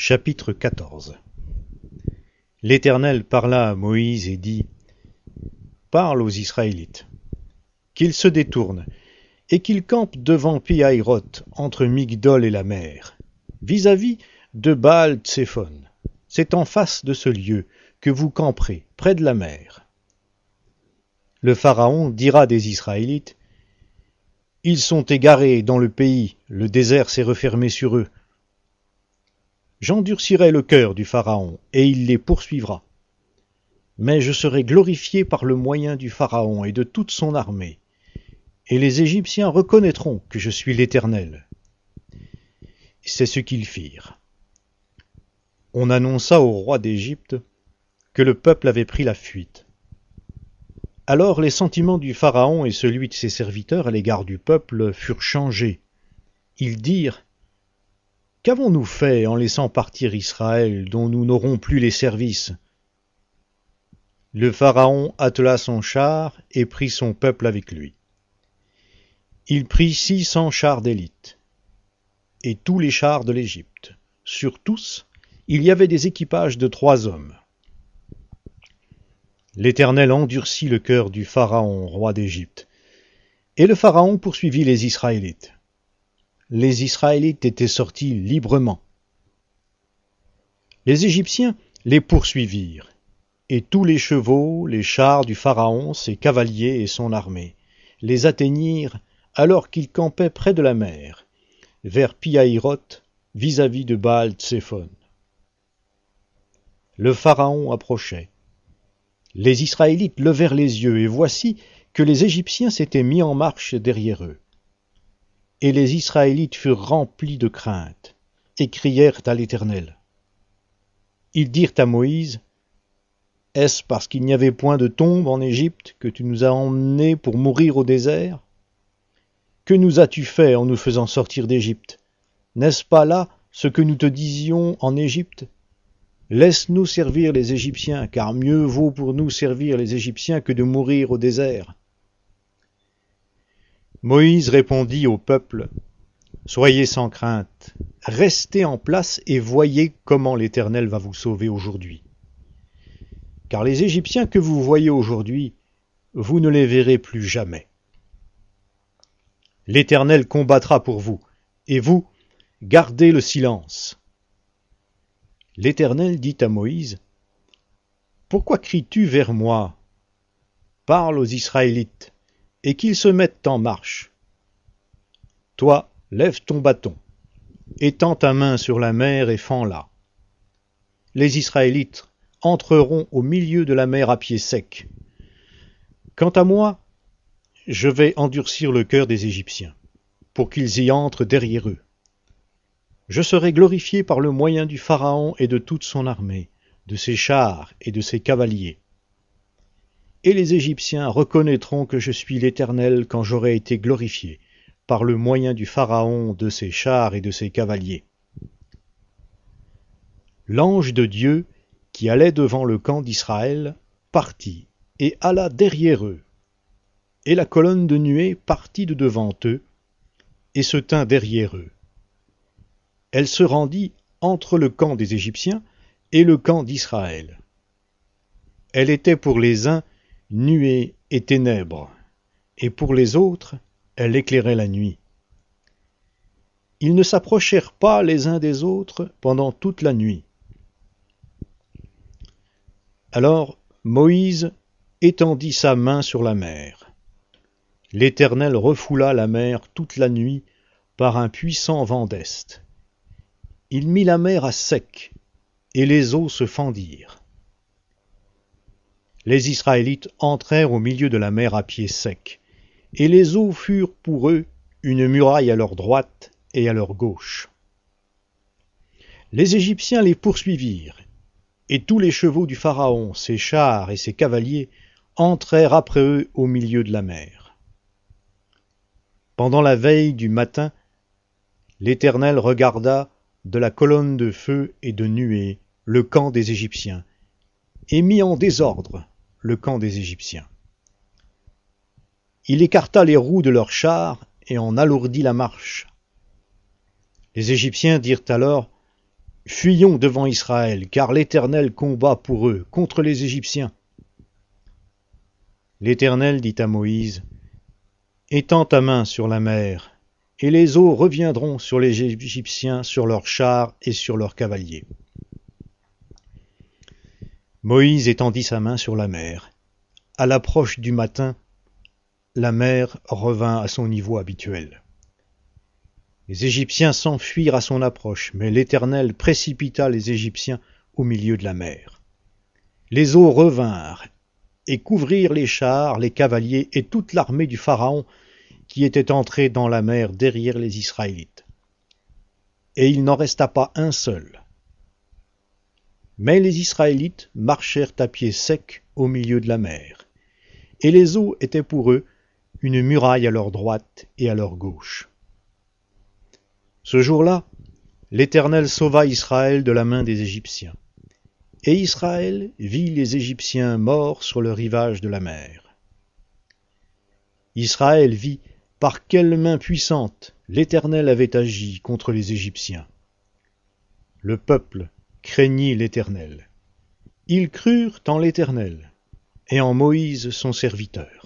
Chapitre 14. L'Éternel parla à Moïse et dit : Parle aux Israélites, qu'ils se détournent, et qu'ils campent devant Pi-Hahiroth, entre Migdol et la mer, vis-à-vis de Baal-Tsephon. C'est en face de ce lieu que vous camperez, près de la mer. Le Pharaon dira des Israélites : Ils sont égarés dans le pays, le désert s'est refermé sur eux. J'endurcirai le cœur du Pharaon, et il les poursuivra. Mais je serai glorifié par le moyen du Pharaon et de toute son armée, et les Égyptiens reconnaîtront que je suis l'Éternel. C'est ce qu'ils firent. On annonça au roi d'Égypte que le peuple avait pris la fuite. Alors les sentiments du Pharaon et celui de ses serviteurs à l'égard du peuple furent changés. Ils dirent : Qu'avons-nous fait en laissant partir Israël, dont nous n'aurons plus les services ? Le Pharaon attela son char et prit son peuple avec lui. Il prit 600 chars d'élite, et tous les chars de l'Égypte. Sur tous, il y avait des équipages de 3 hommes. L'Éternel endurcit le cœur du Pharaon, roi d'Égypte, et le Pharaon poursuivit les Israélites. Les Israélites étaient sortis librement. Les Égyptiens les poursuivirent, et tous les chevaux, les chars du Pharaon, ses cavaliers et son armée, les atteignirent alors qu'ils campaient près de la mer, vers Pi-Hahiroth, vis-à-vis de Baal-Tsephon. Le Pharaon approchait. Les Israélites levèrent les yeux, et voici que les Égyptiens s'étaient mis en marche derrière eux. Et les Israélites furent remplis de crainte, et crièrent à l'Éternel. Ils dirent à Moïse : Est-ce parce qu'il n'y avait point de tombe en Égypte que tu nous as emmenés pour mourir au désert ? Que nous as-tu fait en nous faisant sortir d'Égypte ? N'est-ce pas là ce que nous te disions en Égypte ? Laisse-nous servir les Égyptiens, car mieux vaut pour nous servir les Égyptiens que de mourir au désert. Moïse répondit au peuple : Soyez sans crainte, restez en place et voyez comment l'Éternel va vous sauver aujourd'hui. Car les Égyptiens que vous voyez aujourd'hui, vous ne les verrez plus jamais. L'Éternel combattra pour vous, et vous, gardez le silence. L'Éternel dit à Moïse : Pourquoi cries-tu vers moi ? Parle aux Israélites, et qu'ils se mettent en marche. Toi, lève ton bâton, étends ta main sur la mer et fends-la. Les Israélites entreront au milieu de la mer à pied sec. Quant à moi, je vais endurcir le cœur des Égyptiens, pour qu'ils y entrent derrière eux. Je serai glorifié par le moyen du Pharaon et de toute son armée, de ses chars et de ses cavaliers. Et les Égyptiens reconnaîtront que je suis l'Éternel quand j'aurai été glorifié par le moyen du Pharaon, de ses chars et de ses cavaliers. L'ange de Dieu, qui allait devant le camp d'Israël, partit et alla derrière eux. Et la colonne de nuée partit de devant eux et se tint derrière eux. Elle se rendit entre le camp des Égyptiens et le camp d'Israël. Elle était pour les uns nuée et ténèbres, et pour les autres, elle éclairait la nuit. Ils ne s'approchèrent pas les uns des autres pendant toute la nuit. Alors Moïse étendit sa main sur la mer. L'Éternel refoula la mer toute la nuit par un puissant vent d'est. Il mit la mer à sec, et les eaux se fendirent. Les Israélites entrèrent au milieu de la mer à pied sec, et les eaux furent pour eux une muraille à leur droite et à leur gauche. Les Égyptiens les poursuivirent, et tous les chevaux du Pharaon, ses chars et ses cavaliers, entrèrent après eux au milieu de la mer. Pendant la veille du matin, l'Éternel regarda de la colonne de feu et de nuée le camp des Égyptiens, et mit en désordre le camp des Égyptiens. Il écarta les roues de leurs chars et en alourdit la marche. Les Égyptiens dirent alors : Fuyons devant Israël, car l'Éternel combat pour eux, contre les Égyptiens. L'Éternel dit à Moïse, étends ta main sur la mer, et les eaux reviendront sur les Égyptiens, sur leurs chars et sur leurs cavaliers. Moïse étendit sa main sur la mer. À l'approche du matin, la mer revint à son niveau habituel. Les Égyptiens s'enfuirent à son approche, mais l'Éternel précipita les Égyptiens au milieu de la mer. Les eaux revinrent et couvrirent les chars, les cavaliers et toute l'armée du Pharaon qui était entrée dans la mer derrière les Israélites. Et il n'en resta pas un seul. Mais les Israélites marchèrent à pied sec au milieu de la mer, et les eaux étaient pour eux une muraille à leur droite et à leur gauche. Ce jour-là, l'Éternel sauva Israël de la main des Égyptiens. Et Israël vit les Égyptiens morts sur le rivage de la mer. Israël vit par quelle main puissante l'Éternel avait agi contre les Égyptiens. Le peuple craignit l'Éternel. Ils crurent en l'Éternel et en Moïse son serviteur.